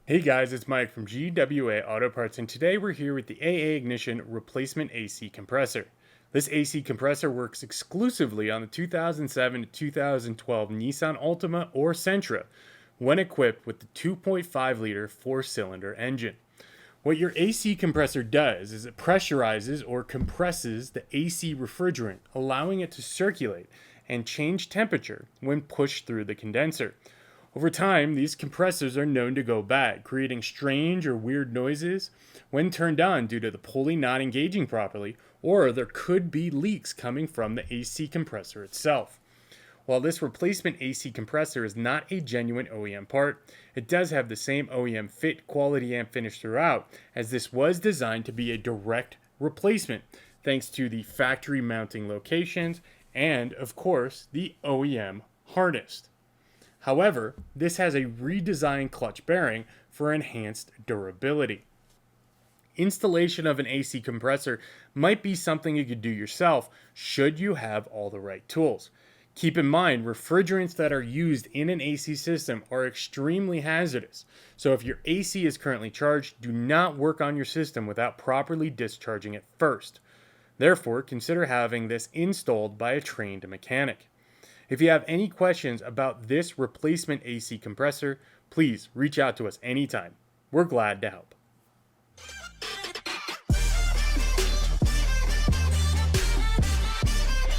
Hey guys, it's Mike from GWA Auto Parts, and today we're here with the AA Ignition Replacement AC Compressor. This AC compressor works exclusively on the 2007 to 2012 Nissan Altima or Sentra when equipped with the 2.5 liter 4-cylinder engine. What your AC compressor does is it pressurizes or compresses the AC refrigerant, allowing it to circulate and change temperature when pushed through the condenser. Over time, these compressors are known to go bad, creating strange or weird noises when turned on due to the pulley not engaging properly, or there could be leaks coming from the AC compressor itself. While this replacement AC compressor is not a genuine OEM part, it does have the same OEM fit, quality, and finish throughout, as this was designed to be a direct replacement thanks to the factory mounting locations and, of course, the OEM harness. However, this has a redesigned clutch bearing for enhanced durability. Installation of an AC compressor might be something you could do yourself should you have all the right tools. Keep in mind, refrigerants that are used in an AC system are extremely hazardous. So if your AC is currently charged, do not work on your system without properly discharging it first. Therefore, consider having this installed by a trained mechanic. If you have any questions about this replacement AC compressor, please reach out to us anytime. We're glad to help.